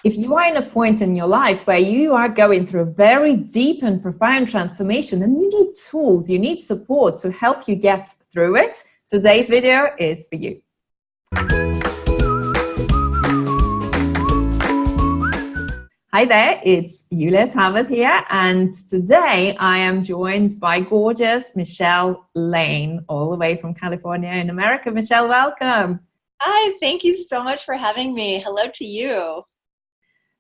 if you are in a point in your life where you are going through a very deep and profound transformation, then you need tools, you need support to help you get through it. Today's video is for you. Hi there, it's Yulia Tarbath here, and today I am joined by gorgeous Michele Laine, all the way from California in America. Michele, welcome. Hi, thank you so much for having me. Hello to you.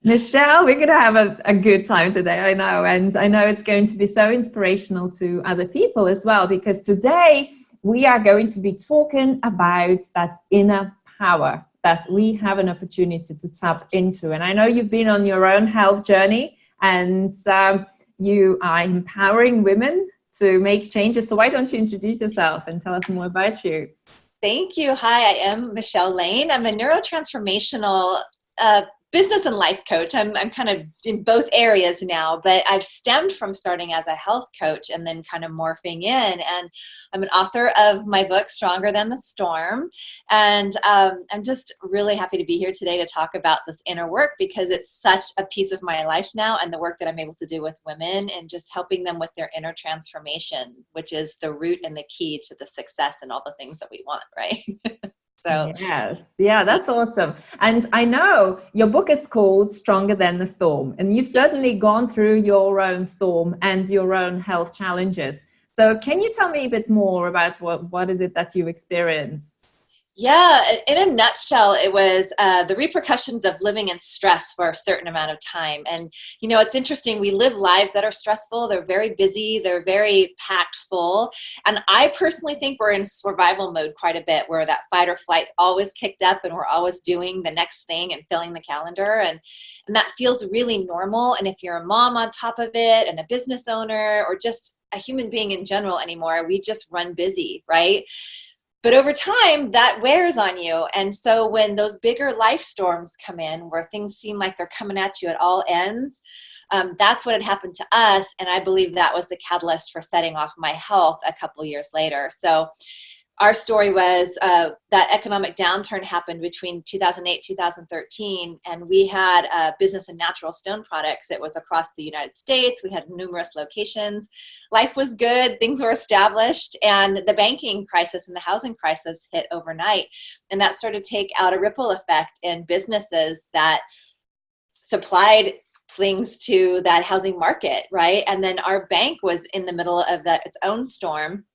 Michele, we're going to have a good time today, I know, and I know it's going to be so inspirational to other people as well, because today we are going to be talking about that inner power that we have an opportunity to tap into. And I know you've been on your own health journey, and you are empowering women to make changes. So why don't you introduce yourself and tell us more about you? Thank you. Hi, I am Michele Laine. I'm a neurotransformational business and life coach. I'm kind of in both areas now, but I've stemmed from starting as a health coach and then kind of morphing in. And I'm an author of my book, Stronger Than the Storm. And I'm just really happy to be here today to talk about this inner work, because it's such a piece of my life now, and the work that I'm able to do with women and just helping them with their inner transformation, which is the root and the key to the success and all the things that we want, right? So yes, yeah, that's awesome. And I know your book is called Stronger Than the Storm, and you've certainly gone through your own storm and your own health challenges. So can you tell me a bit more about what is it that you experienced? Yeah, in a nutshell, it was the repercussions of living in stress for a certain amount of time. And, you know, it's interesting. We live lives that are stressful. They're very busy. They're very packed full. And I personally think we're in survival mode quite a bit, where that fight or flight's always kicked up and we're always doing the next thing and filling the calendar. And that feels really normal. And if you're a mom on top of it and a business owner or just a human being in general anymore, we just run busy, right? But over time, that wears on you. And so when those bigger life storms come in, where things seem like they're coming at you at all ends, that's what had happened to us. And I believe that was the catalyst for setting off my health a couple years later. So our story was that economic downturn happened between 2008, 2013, and we had a business in natural stone products. It was across the United States. We had numerous locations. Life was good. Things were established, and the banking crisis and the housing crisis hit overnight. And that started to take out a ripple effect in businesses that supplied things to that housing market, right? And then our bank was in the middle of its own storm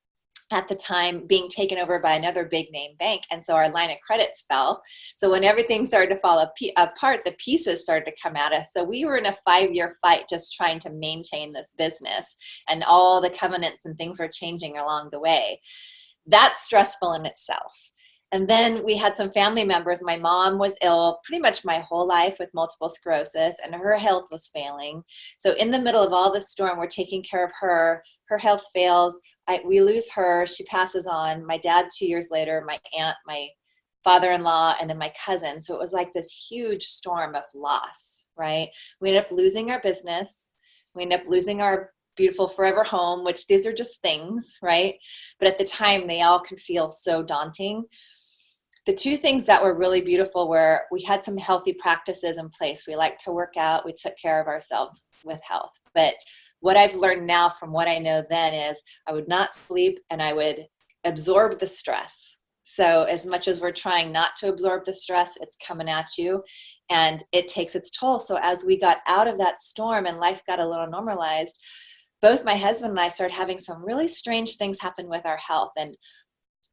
at the time, being taken over by another big name bank. And so our line of credits fell. So when everything started to fall apart, the pieces started to come at us. So we were in a 5-year fight just trying to maintain this business, and all the covenants and things were changing along the way. That's stressful in itself. And then we had some family members. My mom was ill pretty much my whole life with multiple sclerosis, and her health was failing. So in the middle of all this storm, we're taking care of her. Her health fails. We lose her. She passes on. My dad 2 years later, my aunt, my father-in-law, and then my cousin. So it was like this huge storm of loss, right? We ended up losing our business. We ended up losing our beautiful forever home, which these are just things, right? But at the time, they all could feel so daunting. The two things that were really beautiful were we had some healthy practices in place. We liked to work out. We took care of ourselves with health. But what I've learned now from what I know then is I would not sleep, and I would absorb the stress. So as much as we're trying not to absorb the stress, it's coming at you, and it takes its toll. So as we got out of that storm and life got a little normalized, both my husband and I started having some really strange things happen with our health. And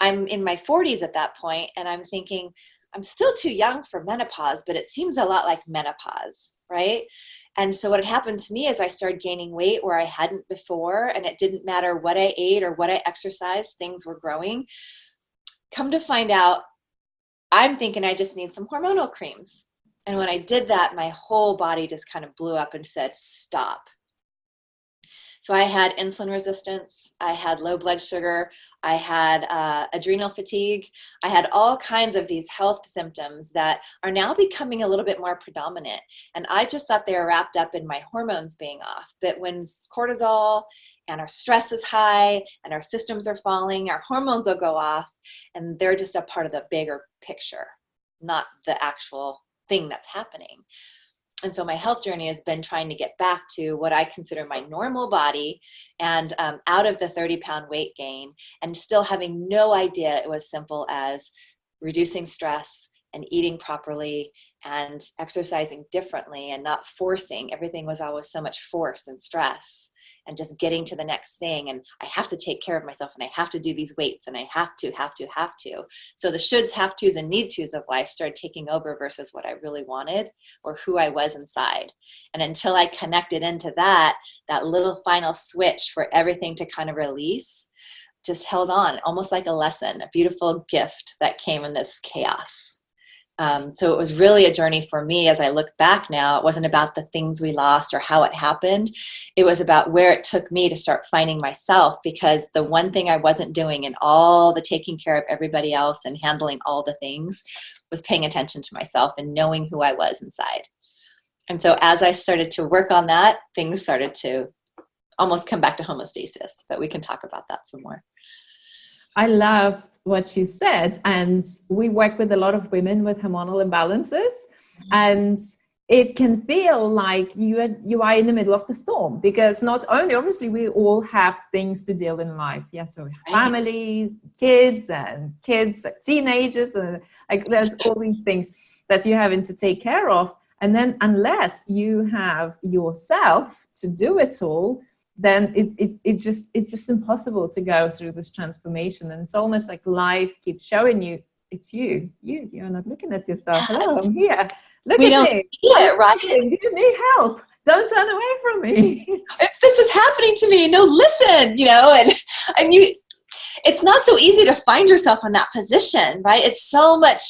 I'm in my 40s at that point, and I'm thinking, I'm still too young for menopause, but it seems a lot like menopause, right? And so what had happened to me is I started gaining weight where I hadn't before, and it didn't matter what I ate or what I exercised, things were growing. Come to find out, I'm thinking I just need some hormonal creams. And when I did that, my whole body just kind of blew up and said, stop. So I had insulin resistance, I had low blood sugar, I had adrenal fatigue, I had all kinds of these health symptoms that are now becoming a little bit more predominant. And I just thought they were wrapped up in my hormones being off. But when cortisol and our stress is high and our systems are falling, our hormones will go off, and they're just a part of the bigger picture, not the actual thing that's happening. And so my health journey has been trying to get back to what I consider my normal body, and out of the 30-pound weight gain, and still having no idea it was simple as reducing stress and eating properly and exercising differently and not forcing. Everything was always so much force and stress, and just getting to the next thing. And I have to take care of myself, and I have to do these weights, and I have to. So the shoulds, have tos, and need tos of life started taking over versus what I really wanted or who I was inside. And until I connected into that little final switch for everything to kind of release, just held on, almost like a lesson, a beautiful gift that came in this chaos. So it was really a journey for me. As I look back now, it wasn't about the things we lost or how it happened. It was about where it took me to start finding myself, because the one thing I wasn't doing in all the taking care of everybody else and handling all the things was paying attention to myself and knowing who I was inside. And so as I started to work on that, things started to almost come back to homeostasis, but we can talk about that some more. I loved what you said. And we work with a lot of women with hormonal imbalances. And it can feel like you are in the middle of the storm, because not only, obviously, we all have things to deal in life. Yeah, so families, kids, teenagers, and like there's all these things that you're having to take care of. And then unless you have yourself to do it all, then it's just impossible to go through this transformation. And it's almost like life keeps showing you, it's you're not looking at yourself. Hello, I'm here. Look at me. See it, right? You need help. Don't turn away from me. This is happening to me. No, listen, and you, it's not so easy to find yourself in that position, right? It's so much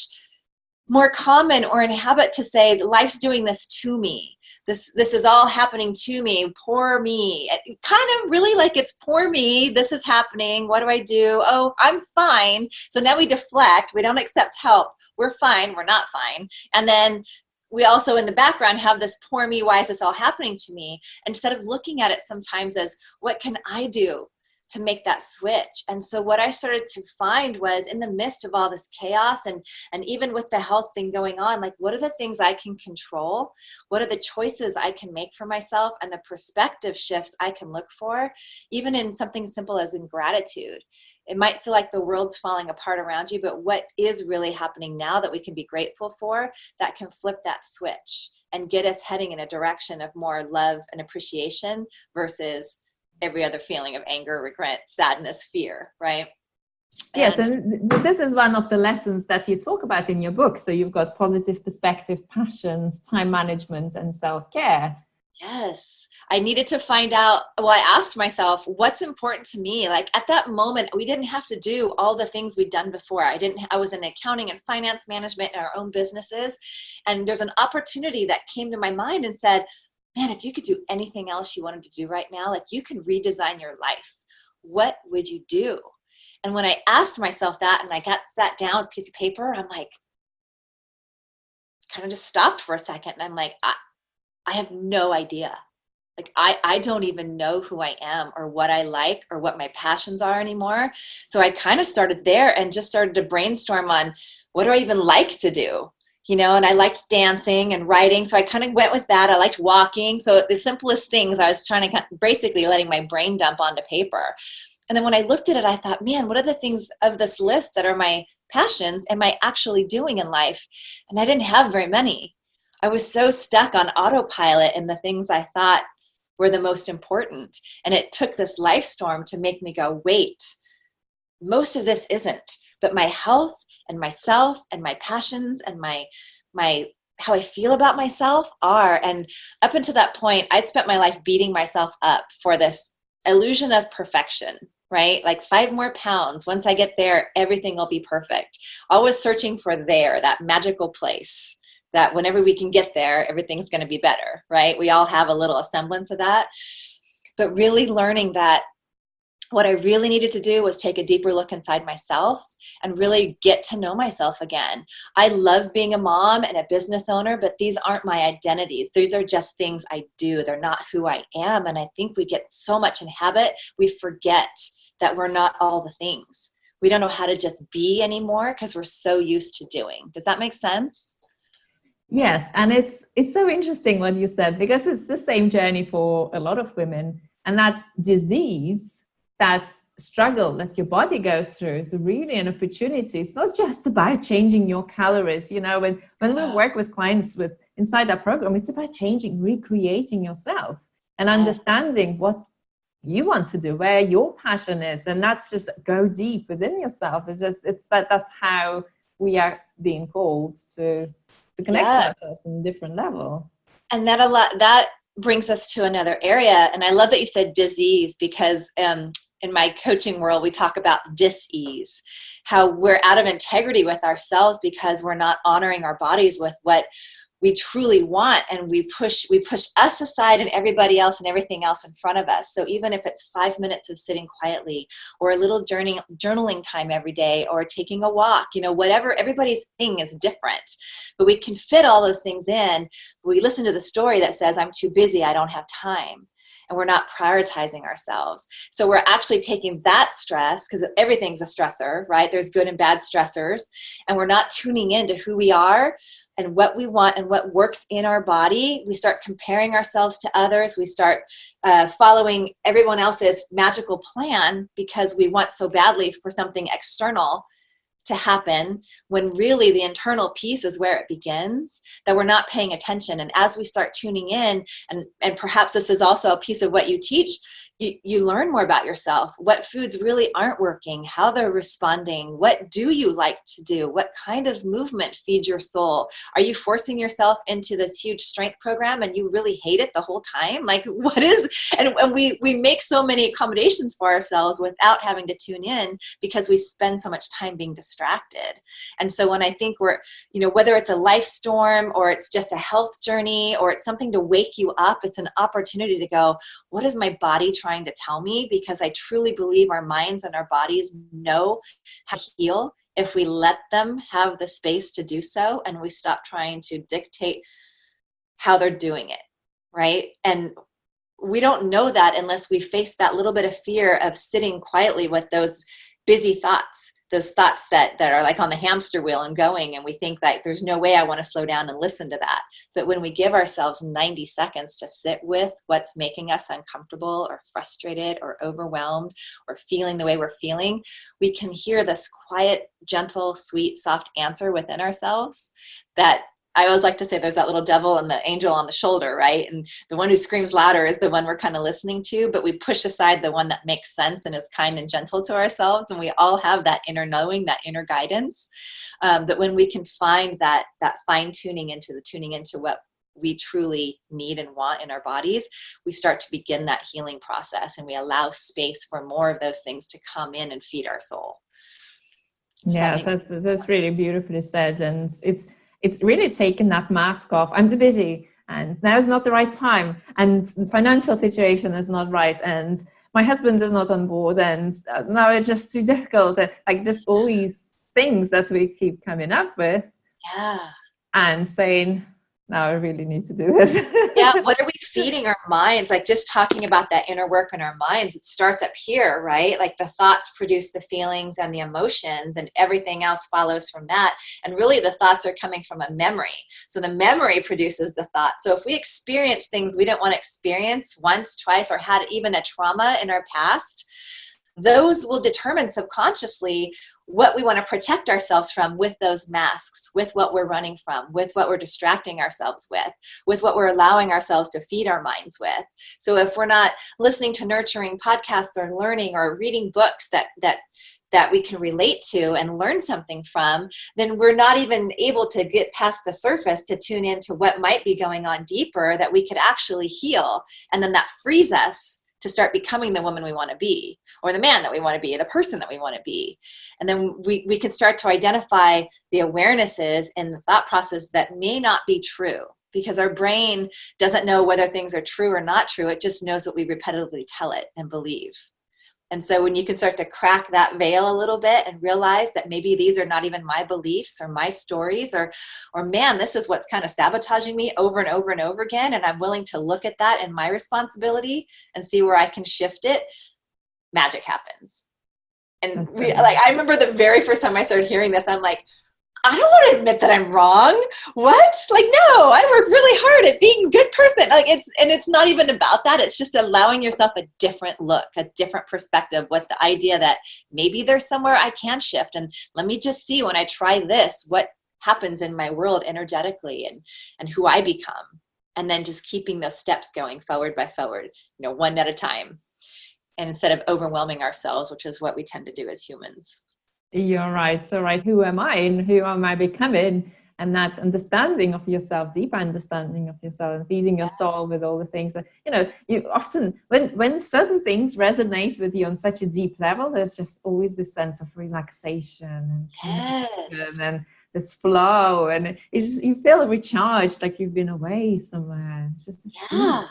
more common or in habit to say, life's doing this to me. This is all happening to me. Poor me. Kind of really like it's poor me. This is happening. What do I do? Oh, I'm fine. So now we deflect. We don't accept help. We're fine. We're not fine. And then we also in the background have this poor me. Why is this all happening to me? Instead of looking at it sometimes as, what can I do to make that switch? And so what I started to find was, in the midst of all this chaos, and even with the health thing going on, like, what are the things I can control? What are the choices I can make for myself, and the perspective shifts I can look for, even in something simple as in gratitude? It might feel like the world's falling apart around you, but what is really happening now that we can be grateful for, that can flip that switch and get us heading in a direction of more love and appreciation versus every other feeling of anger, regret, sadness, fear, right? Yes, and this is one of the lessons that you talk about in your book. So you've got positive perspective, passions, time management, and self-care. Yes. I needed to find out, well, I asked myself, what's important to me? Like at that moment, we didn't have to do all the things we'd done before. I was in accounting and finance management in our own businesses. And there's an opportunity that came to my mind and said, man, if you could do anything else you wanted to do right now, like you can redesign your life, what would you do? And when I asked myself that, and I sat down with a piece of paper, I'm like, kind of just stopped for a second. And I'm like, I have no idea. Like, I don't even know who I am or what I like or what my passions are anymore. So I kind of started there and just started to brainstorm on, what do I even like to do? And I liked dancing and writing. So I kind of went with that. I liked walking. So the simplest things, I was trying to basically letting my brain dump onto paper. And then when I looked at it, I thought, man, what are the things of this list that are my passions am I actually doing in life? And I didn't have very many. I was so stuck on autopilot in the things I thought were the most important. And it took this life storm to make me go, wait, most of this isn't, but my health and myself and my passions and my how I feel about myself are. And up until that point, I'd spent my life beating myself up for this illusion of perfection, right? Like 5 more pounds. Once I get there, everything will be perfect. Always searching for that magical place that whenever we can get there, everything's going to be better, right? We all have a little semblance of that. But really learning that what I really needed to do was take a deeper look inside myself and really get to know myself again. I love being a mom and a business owner, but these aren't my identities. These are just things I do. They're not who I am. And I think we get so much in habit, we forget that we're not all the things. We don't know how to just be anymore because we're so used to doing. Does that make sense? Yes, and it's so interesting what you said, because it's the same journey for a lot of women, and that disease, that struggle that your body goes through is really an opportunity. It's not just about changing your calories. When we work with clients with inside that program, it's about changing, recreating yourself and Yes. understanding what you want to do, where your passion is, and that's just go deep within yourself. That's how we are being called to connect to Yeah. ourselves on a different level. And that brings us to another area. And I love that you said disease, because in my coaching world, we talk about dis-ease, how we're out of integrity with ourselves because we're not honoring our bodies with what we truly want, and we push us aside and everybody else and everything else in front of us. So even if it's 5 minutes of sitting quietly, or a little journaling time every day, or taking a walk, whatever, everybody's thing is different, but we can fit all those things in. We listen to the story that says, I'm too busy, I don't have time. And we're not prioritizing ourselves. So we're actually taking that stress, because everything's a stressor, right? There's good and bad stressors. And we're not tuning into who we are and what we want and what works in our body. We start comparing ourselves to others. We start following everyone else's magical plan because we want so badly for something external to happen, when really the internal piece is where it begins, that we're not paying attention. And as we start tuning in, and perhaps this is also a piece of what you teach, you learn more about yourself, what foods really aren't working, how they're responding, what do you like to do, what kind of movement feeds your soul. Are you forcing yourself into this huge strength program and you really hate it the whole time? Like, what is, and we make so many accommodations for ourselves without having to tune in, because we spend so much time being distracted. And so when I think we're, whether it's a life storm, or it's just a health journey, or it's something to wake you up, it's an opportunity to go, what is my body trying to tell me? Because I truly believe our minds and our bodies know how to heal if we let them have the space to do so, and we stop trying to dictate how they're doing it, right? And we don't know that unless we face that little bit of fear of sitting quietly with those busy thoughts, those thoughts that are like on the hamster wheel and going, and we think that there's no way I want to slow down and listen to that. But when we give ourselves 90 seconds to sit with what's making us uncomfortable or frustrated or overwhelmed or feeling the way we're feeling, we can hear this quiet, gentle, sweet, soft answer within ourselves that I always like to say there's that little devil and the angel on the shoulder, right? And the one who screams louder is the one we're kind of listening to, but we push aside the one that makes sense and is kind and gentle to ourselves. And we all have that inner knowing, that inner guidance, that when we can find that fine tuning into what we truly need and want in our bodies, we start to begin that healing process, and we allow space for more of those things to come in and feed our soul. Yes, that's really beautifully said. And it's really taken that mask off. I'm too busy, and now is not the right time, and the financial situation is not right, and my husband is not on board, and now it's just too difficult. And like just all these things that we keep coming up with. Yeah. And saying, now I really need to do this. Yeah, what are we feeding our minds? Like, just talking about that inner work in our minds, it starts up here, right? Like the thoughts produce the feelings and the emotions, and everything else follows from that. And really the thoughts are coming from a memory. So the memory produces the thought. So if we experience things we didn't want to experience once, twice, or had even a trauma in our past, those will determine subconsciously what we want to protect ourselves from with those masks, with what we're running from, with what we're distracting ourselves with what we're allowing ourselves to feed our minds with. So if we're not listening to nurturing podcasts or learning or reading books that we can relate to and learn something from, then we're not even able to get past the surface to tune into what might be going on deeper that we could actually heal. And then that frees us to start becoming the woman we want to be, or the man that we want to be, the person that we want to be. And then we can start to identify the awarenesses in the thought process that may not be true, because our brain doesn't know whether things are true or not true. It just knows what we repetitively tell it and believe. And so when you can start to crack that veil a little bit and realize that maybe these are not even my beliefs or my stories, or man, this is what's kind of sabotaging me over and over and over again, and I'm willing to look at that and my responsibility and see where I can shift it, magic happens. And I remember the very first time I started hearing this, I'm like, I don't want to admit that I'm wrong. What? Like, no, I work really hard at being a good person. Like it's not even about that. It's just allowing yourself a different look, a different perspective with the idea that maybe there's somewhere I can shift. And let me just see when I try this, what happens in my world energetically and who I become. And then just keeping those steps going forward by forward, one at a time. And instead of overwhelming ourselves, which is what we tend to do as humans. You're right. So, right, who am I and who am I becoming? And that understanding of yourself, deep understanding of yourself, and feeding your soul with all the things that, you often, when certain things resonate with you on such a deep level, there's just always this sense of relaxation and connection and this flow. And you feel recharged, like you've been away somewhere. It's just this feeling.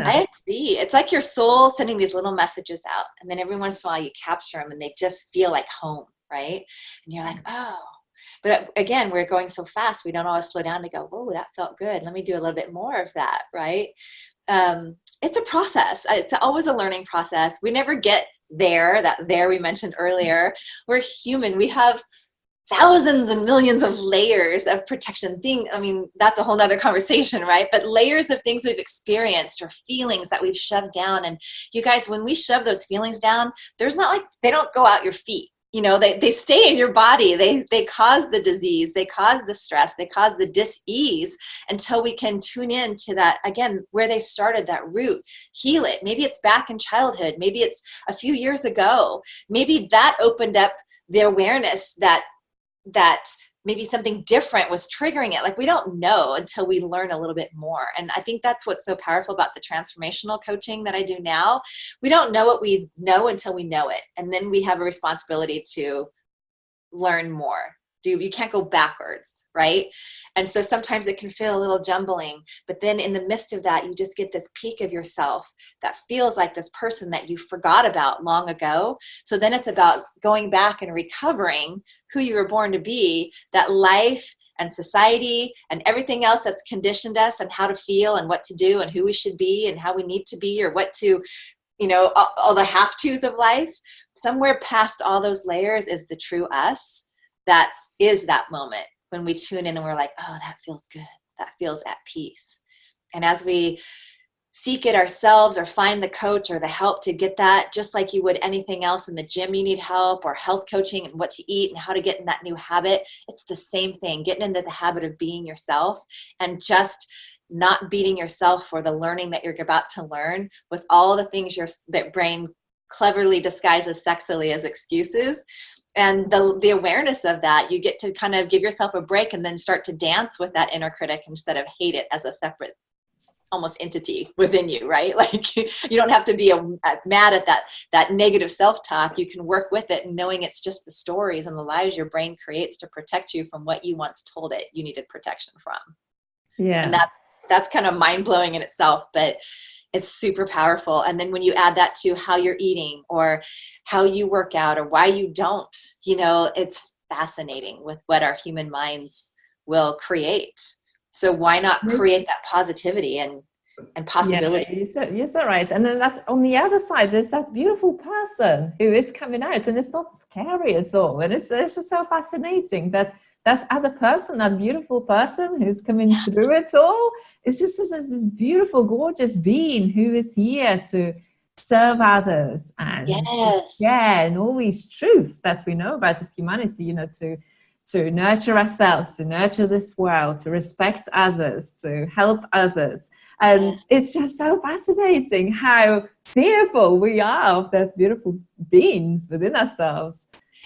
I agree. It's like your soul sending these little messages out, and then every once in a while you capture them and they just feel like home, right? And you're like, oh. But again, we're going so fast, we don't always slow down to go, oh, that felt good. Let me do a little bit more of that, right? It's a process. It's always a learning process. We never get there, we mentioned earlier. We're human. We have thousands and millions of layers of protection. That's a whole nother conversation, right? But layers of things we've experienced or feelings that we've shoved down. And you guys, when we shove those feelings down, there's not like, they don't go out your feet. They stay in your body. They cause the disease. They cause the stress. They cause the dis-ease until we can tune in to that, again, where they started, that root, heal it. Maybe it's back in childhood. Maybe it's a few years ago. Maybe that opened up the awareness that maybe something different was triggering it. Like, we don't know until we learn a little bit more. And I think that's what's so powerful about the transformational coaching that I do now. We don't know what we know until we know it. And then we have a responsibility to learn more. You can't go backwards, right? And so sometimes it can feel a little jumbling, but then in the midst of that, you just get this peak of yourself that feels like this person that you forgot about long ago. So then it's about going back and recovering who you were born to be, that life and society and everything else that's conditioned us and how to feel and what to do and who we should be and how we need to be or what to, all the have-tos of life. Somewhere past all those layers is the true us. That is that moment when we tune in and we're like, oh, that feels good. That feels at peace. And as we seek it ourselves or find the coach or the help to get that, just like you would anything else in the gym, you need help, or health coaching and what to eat and how to get in that new habit. It's the same thing, getting into the habit of being yourself and just not beating yourself for the learning that you're about to learn with all the things that brain cleverly disguises sexily as excuses. And the awareness of that, you get to kind of give yourself a break and then start to dance with that inner critic instead of hate it as a separate almost entity within you, right? Like, you don't have to be mad at that negative self-talk. You can work with it and knowing it's just the stories and the lies your brain creates to protect you from what you once told it you needed protection from. Yeah. And that's kind of mind-blowing in itself, but it's super powerful. And then when you add that to how you're eating or how you work out or why you don't, it's fascinating with what our human minds will create. So why not create that positivity and possibility? Yeah, you're so right. And then that's on the other side, there's that beautiful person who is coming out and it's not scary at all. And it's just so fascinating that other person, that beautiful person who's coming through it all, is just this beautiful, gorgeous being who is here to serve others and share and all these truths that we know about as humanity, to nurture ourselves, to nurture this world, to respect others, to help others. And it's just so fascinating how fearful we are of those beautiful beings within ourselves.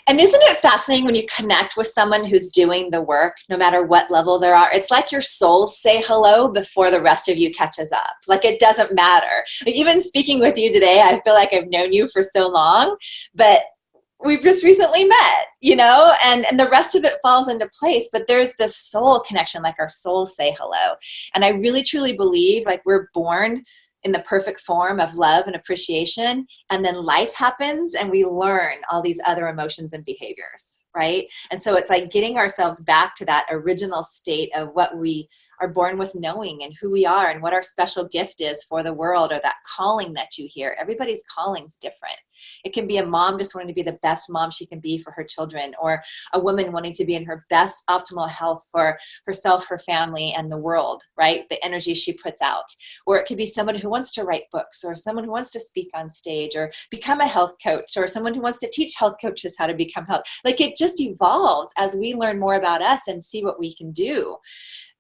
And isn't it fascinating when you connect with someone who's doing the work, no matter what level there are? It's like your souls say hello before the rest of you catches up. Like, it doesn't matter. Like, even speaking with you today, I feel like I've known you for so long, but we've just recently met, and the rest of it falls into place. But there's this soul connection, like our souls say hello. And I really, truly believe like we're born in the perfect form of love and appreciation. And then life happens and we learn all these other emotions and behaviors. right? And so it's like getting ourselves back to that original state of what we are born with knowing and who we are and what our special gift is for the world, or that calling that you hear. Everybody's calling's different. It can be a mom just wanting to be the best mom she can be for her children, or a woman wanting to be in her best optimal health for herself, her family, and the world, right? The energy she puts out. Or it could be someone who wants to write books, or someone who wants to speak on stage, or become a health coach, or someone who wants to teach health coaches how to become health. Like, it just evolves as we learn more about us and see what we can do,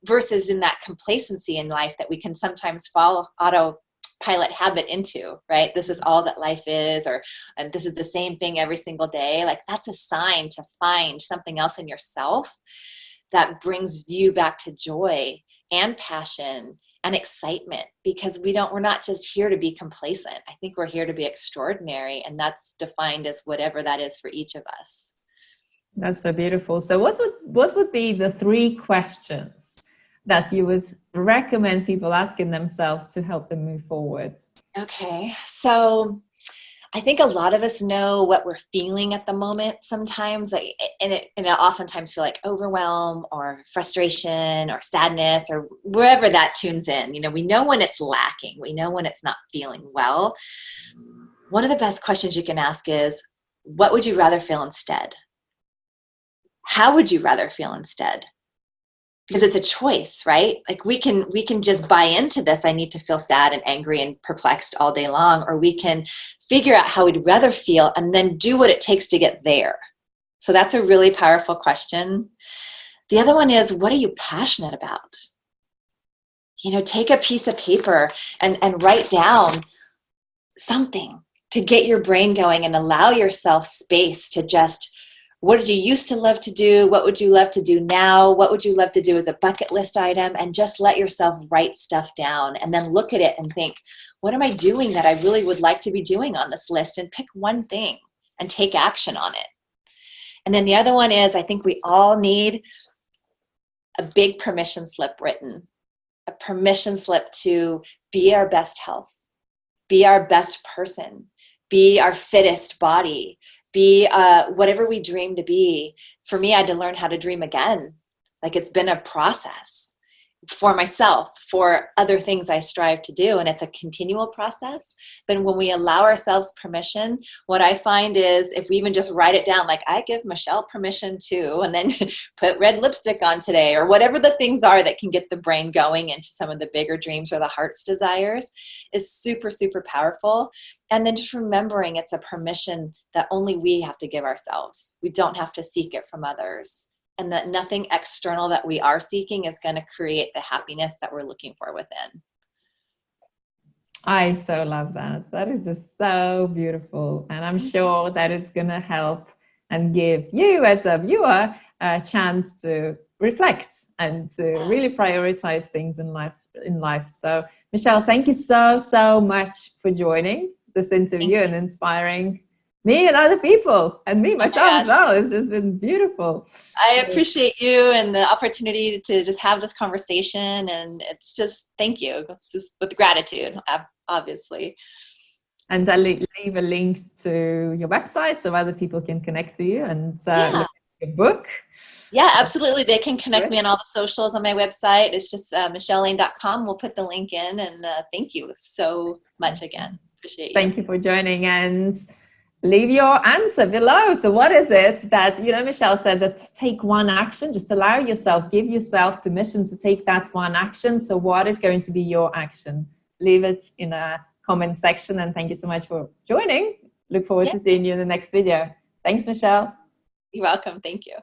versus in that complacency in life that we can sometimes fall autopilot habit into, right? This is all that life is, and this is the same thing every single day. Like, that's a sign to find something else in yourself that brings you back to joy and passion and excitement, because we're not just here to be complacent. I think we're here to be extraordinary, and that's defined as whatever that is for each of us. That's so beautiful. So what would be the 3 questions that you would recommend people asking themselves to help them move forward? Okay, so I think a lot of us know what we're feeling at the moment sometimes, like, and it oftentimes feel like overwhelm or frustration or sadness or wherever that tunes in. You know, we know when it's lacking. We know when it's not feeling well. One of the best questions you can ask is, what would you rather feel instead? How would you rather feel instead? Because it's a choice, right? Like, we can just buy into this, I need to feel sad and angry and perplexed all day long, or we can figure out how we'd rather feel and then do what it takes to get there. So that's a really powerful question. The other one is, what are you passionate about? You know, take a piece of paper and write down something to get your brain going and allow yourself space to just, what did you used to love to do? What would you love to do now? What would you love to do as a bucket list item? And just let yourself write stuff down, and then look at it and think, what am I doing that I really would like to be doing on this list? And pick one thing and take action on it. And then the other one is, I think we all need a big permission slip written, a permission slip to be our best health, be our best person, be our fittest body, be whatever we dream to be. For me, I had to learn how to dream again. Like, it's been a process for myself, for other things I strive to do, and it's a continual process. But when we allow ourselves permission, what I find is, if we even just write it down, like, I give Michele permission to, and then put red lipstick on today, or whatever the things are that can get the brain going into some of the bigger dreams or the heart's desires, is super, super powerful. And then just remembering it's a permission that only we have to give ourselves. We don't have to seek it from others. And that nothing external that we are seeking is going to create the happiness that we're looking for within. I so love that. That is just so beautiful. And I'm sure that it's going to help and give you as a viewer a chance to reflect and to really prioritize things in life. So, Michele, thank you so much for joining this interview and inspiring me and other people, and me myself as well. It's just been beautiful. I appreciate you and the opportunity to just have this conversation, and it's just, thank you. It's just with gratitude, obviously. And I'll leave a link to your website so other people can connect to you and look at your book. Yeah, absolutely. They can connect me on all the socials on my website. It's just michellelaine.com. We'll put the link in, and thank you so much again. Appreciate you. Thank you for joining, and leave your answer below. So what is it that, Michele said that take one action, just allow yourself, give yourself permission to take that one action. So what is going to be your action? Leave it in a comment section, and thank you so much for joining. Look forward to seeing you in the next video. Thanks, Michele. You're welcome. Thank you.